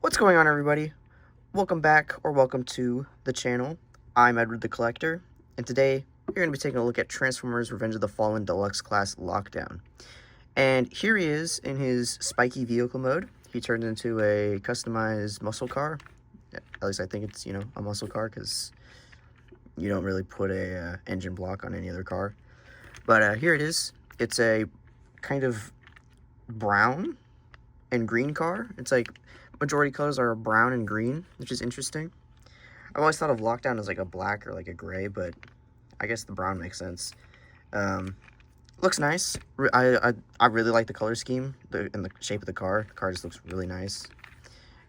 What's going on, everybody? Welcome back, or welcome to the channel. I'm Edward the Collector, and today we're going to be taking a look at Transformers Revenge of the Fallen Deluxe Class Lockdown. And here he is in his spiky vehicle mode. He turned into a customized muscle car. At least I think it's, a muscle car, because you don't really put a engine block on any other car. But here it is. It's a kind of brown and green car. It's like majority colors are brown and green, which is interesting. I've always thought of Lockdown as like a black or like a gray, but I guess the brown makes sense. Looks nice. I really like the color scheme and the shape of the car. The car just looks really nice.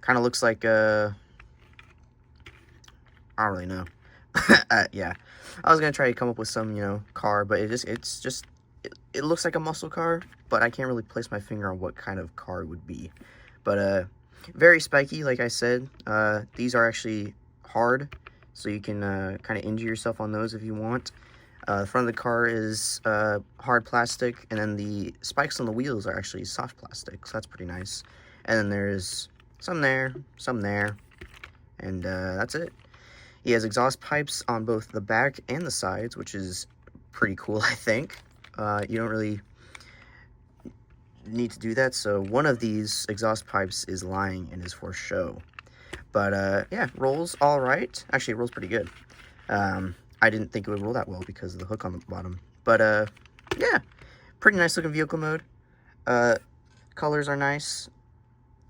Kind of looks like I don't really know. Yeah, I was gonna try to come up with some car, but it looks like a muscle car, but I can't really place my finger on what kind of car it would be. But very spiky, like I said. These are actually hard, so you can kind of injure yourself on those if you want. The front of the car is hard plastic, and then the spikes on the wheels are actually soft plastic, so that's pretty nice. And then there's some there, and that's it. He has exhaust pipes on both the back and the sides, which is pretty cool, I think. You don't really need to do that, so one of these exhaust pipes is lying and is for show. But yeah, rolls all right. Actually, it rolls pretty good. I didn't think it would roll that well because of the hook on the bottom. But yeah, pretty nice looking vehicle mode. Colors are nice.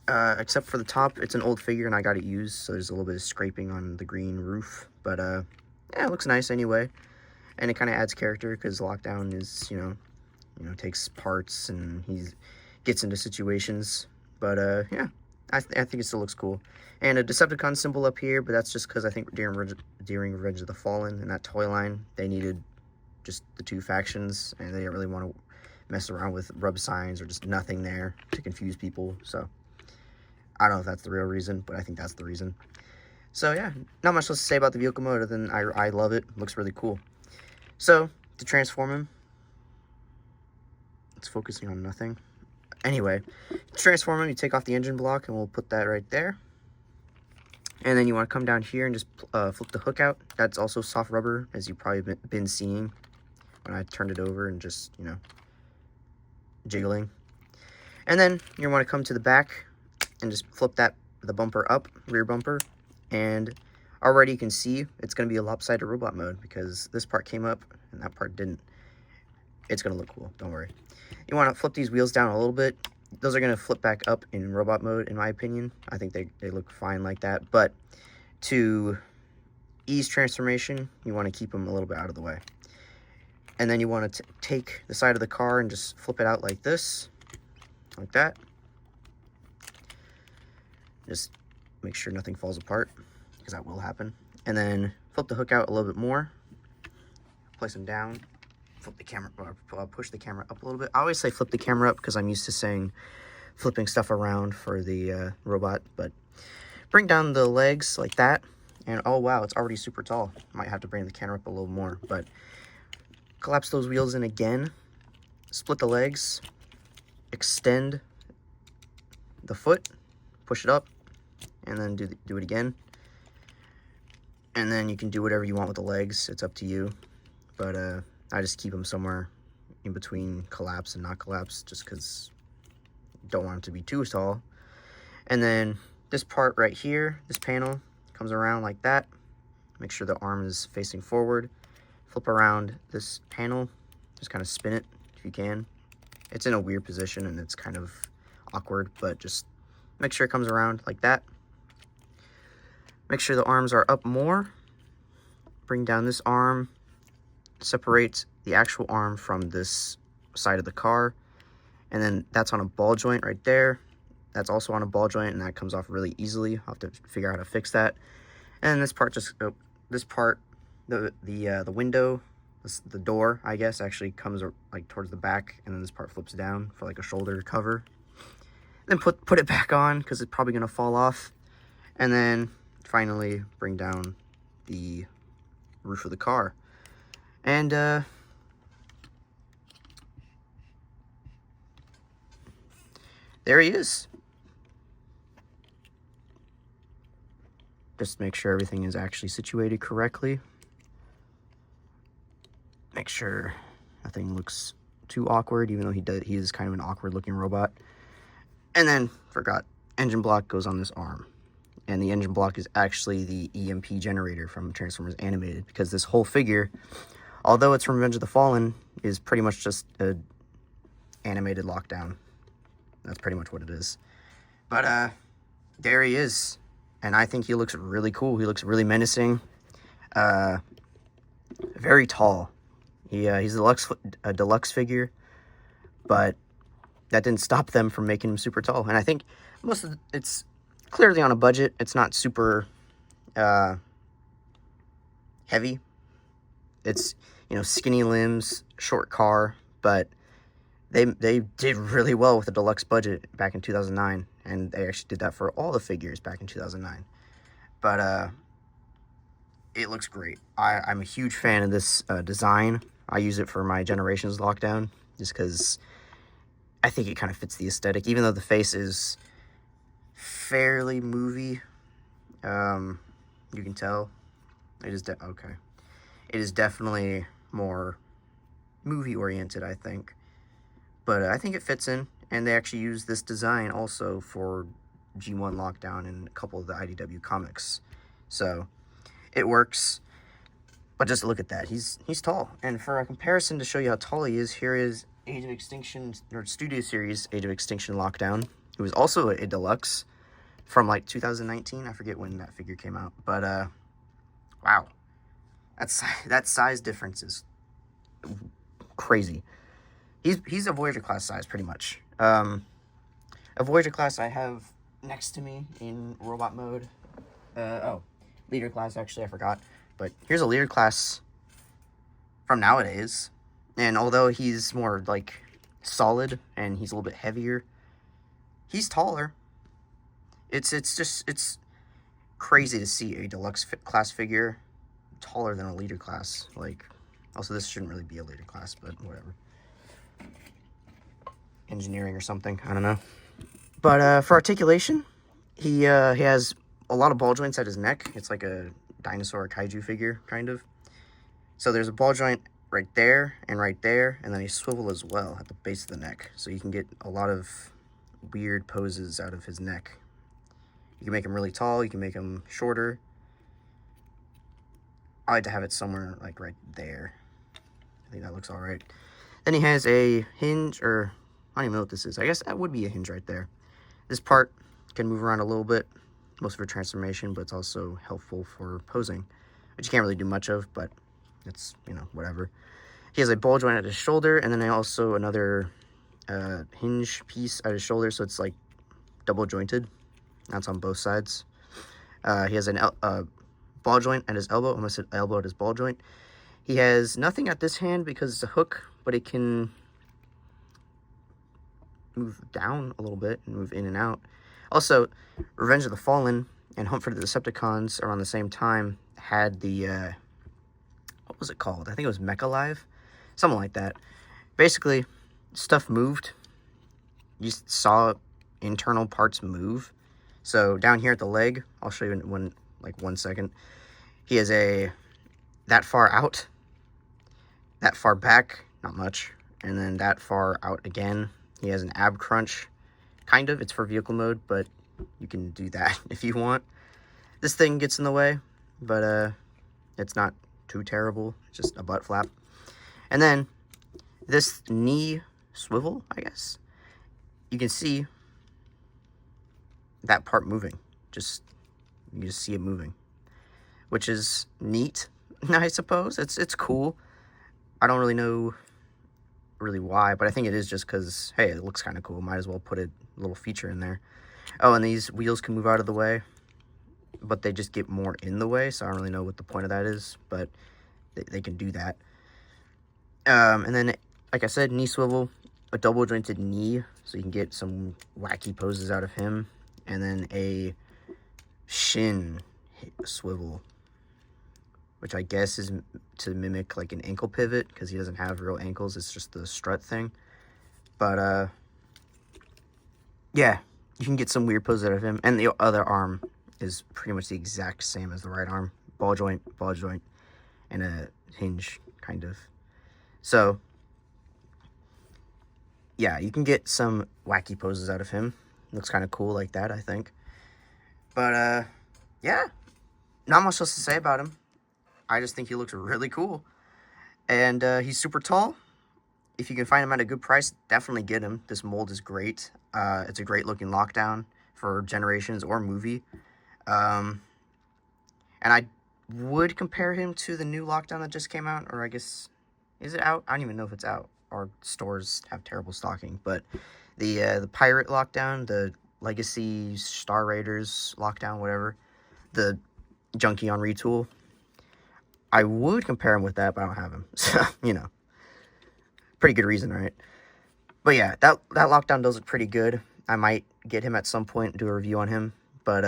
Except for the top, it's an old figure and I got it used, so there's a little bit of scraping on the green roof. But yeah, it looks nice anyway. And it kind of adds character because Lockdown is, takes parts and he gets into situations. But yeah, I think it still looks cool. And a Decepticon symbol up here, but that's just because I think during Revenge of the Fallen and that toy line, they needed just the two factions, and they didn't really want to mess around with rub signs or just nothing there to confuse people. So I don't know if that's the real reason, but I think that's the reason. So yeah, not much else to say about the vehicle mode other than I love it. Looks really cool. So to transform him, it's focusing on nothing. Anyway, to transform him, you take off the engine block, and we'll put that right there. And then you want to come down here and just flip the hook out. That's also soft rubber, as you've probably been seeing when I turned it over and just, jiggling. And then you want to come to the back and just flip the bumper up, rear bumper, and already you can see it's going to be a lopsided robot mode because this part came up and that part didn't. It's going to look cool, don't worry. You want to flip these wheels down a little bit. Those are going to flip back up in robot mode, in my opinion. I think they look fine like that, but to ease transformation, you want to keep them a little bit out of the way. And then you want to take the side of the car and just flip it out like this, like that. Just make sure nothing falls apart, because that will happen. And then flip the hook out a little bit more, place them down, flip the camera, or push the camera up a little bit. I always say flip the camera up because I'm used to saying flipping stuff around for the robot, but bring down the legs like that, and oh wow, it's already super tall. Might have to bring the camera up a little more, but collapse those wheels in again, split the legs, extend the foot, push it up, and then do it again. And then you can do whatever you want with the legs, it's up to you. But I just keep them somewhere in between collapse and not collapse, just because you don't want them to be too tall. And then this part right here, this panel, comes around like that. Make sure the arm is facing forward. Flip around this panel, just kind of spin it if you can. It's in a weird position and it's kind of awkward, but just make sure it comes around like that. Make sure the arms are up more. Bring down this arm. Separate the actual arm from this side of the car. And then that's on a ball joint right there. That's also on a ball joint, and that comes off really easily. I'll have to figure out how to fix that. And this part the window, the door, I guess, actually comes like towards the back, and then this part flips down for like a shoulder cover. Then put it back on because it's probably gonna fall off. And then finally bring down the roof of the car. And there he is. just make sure everything is actually situated correctly. Make sure nothing looks too awkward, even though he is kind of an awkward looking robot. And then, forgot, engine block goes on this arm. And the engine block is actually the EMP generator from Transformers Animated, because this whole figure, although it's from Revenge of the Fallen, is pretty much just a animated lockdown. That's pretty much what it is. But there he is, and I think he looks really cool. He looks really menacing. Very tall. He's a deluxe figure, but that didn't stop them from making him super tall. And I think it's clearly on a budget. It's not super heavy. It's, you know, skinny limbs, short car, but they did really well with the deluxe budget back in 2009, and they actually did that for all the figures back in 2009. But it looks great. I'm a huge fan of this design. I use it for my Generations lockdown, just because I think it kind of fits the aesthetic, even though the face is fairly movie. You can tell it is okay. It is definitely more movie oriented, I think, but I think it fits in. And they actually use this design also for G1 Lockdown and a couple of the IDW comics, so it works. But just look at that, he's tall. And for a comparison to show you how tall he is, here is Age of Extinction, or Studio Series Age of Extinction Lockdown, who was also a deluxe from like 2019. I forget when that figure came out, but wow, that size difference is crazy. He's a Voyager class size, pretty much. A Voyager class I have next to me in robot mode. Leader class, actually, I forgot. But here's a leader class from nowadays. And although he's more, like, solid and he's a little bit heavier, he's taller. It's crazy to see a deluxe class figure taller than a leader class. Like, also, this shouldn't really be a leader class, but whatever. Engineering or something, I don't know. But for articulation, he has a lot of ball joints at his neck. It's like a dinosaur kaiju figure, kind of. So there's a ball joint right there, and then a swivel as well at the base of the neck. So you can get a lot of weird poses out of his neck. You can make him really tall, you can make him shorter. I like to have it somewhere like right there. I think that looks alright. Then he has a hinge, or I don't even know what this is. I guess that would be a hinge right there. This part can move around a little bit, most of a transformation, but it's also helpful for posing, which you can't really do much of, but it's, you know, whatever. He has a ball joint at his shoulder, and then also another hinge piece at his shoulder, so it's like double jointed. That's on both sides. He has a ball joint at his elbow. I almost said elbow at his ball joint. He has nothing at this hand because it's a hook, but it can move down a little bit and move in and out. Also, Revenge of the Fallen and Hunt for the Decepticons around the same time had the, what was it called? I think it was Mecha Live? Something like that. Basically, stuff moved. You saw internal parts move. So down here at the leg, I'll show you in one second. He has that far out, that far back, not much, and then that far out again. He has an ab crunch, kind of. It's for vehicle mode, but you can do that if you want. This thing gets in the way, but it's not too terrible. It's just a butt flap. And then this knee swivel, I guess, you can see that part moving. You just see it moving, which is neat, I suppose. It's cool. I don't really know why, but I think it is just because, hey, it looks kind of cool. Might as well put a little feature in there. Oh, and these wheels can move out of the way, but they just get more in the way, so I don't really know what the point of that is, but they can do that. And then, like I said, knee swivel, a double jointed knee, so you can get some wacky poses out of him, and then a shin swivel, which I guess is to mimic like an ankle pivot, because he doesn't have real ankles, it's just the strut thing. But yeah, you can get some weird poses out of him. And the other arm is pretty much the exact same as the right arm. Ball joint, and a hinge, kind of. So, yeah, you can get some wacky poses out of him. Looks kind of cool like that, I think. But, yeah, not much else to say about him. I just think he looks really cool. And he's super tall. If you can find him at a good price, definitely get him. This mold is great. It's a great looking lockdown for Generations or movie. And I would compare him to the new lockdown that just came out, or I guess, is it out? I don't even know if it's out. Our stores have terrible stocking, but the pirate lockdown, the Legacy Star Raiders lockdown, whatever, the junkie on retool, I would compare him with that, but I don't have him, so you know, pretty good reason, right? But yeah, that lockdown does look pretty good. I might get him at some point and do a review on him, but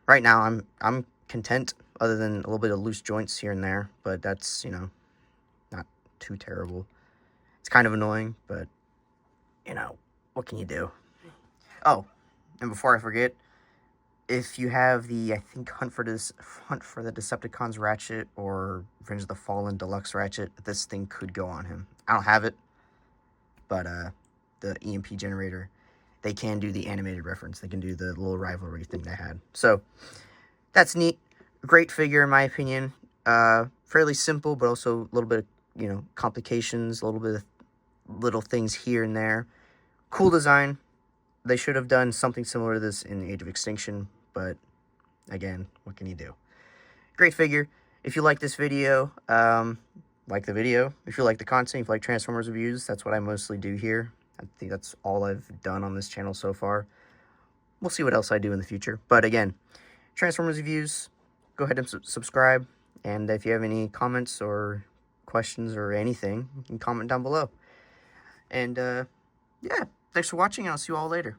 right now I'm content, other than a little bit of loose joints here and there, but that's, you know, not too terrible. It's kind of annoying, but, you know, what can you do? Oh, and before I forget, if you have the, I think, Hunt for the Decepticons ratchet or Revenge of the Fallen deluxe ratchet, this thing could go on him. I don't have it, but the EMP generator, they can do the animated reference. They can do the little rivalry thing they had. So that's neat. Great figure, in my opinion. Fairly simple, but also a little bit of, you know, complications, a little bit of little things here and there. Cool design. They should have done something similar to this in Age of Extinction, but again, what can you do? Great figure. If you like this video, like the video. If you like the content, if you like Transformers reviews, that's what I mostly do here. I think that's all I've done on this channel so far. We'll see what else I do in the future. But again, Transformers reviews, go ahead and subscribe. And if you have any comments or questions or anything, you can comment down below. And, yeah, thanks for watching, and I'll see you all later.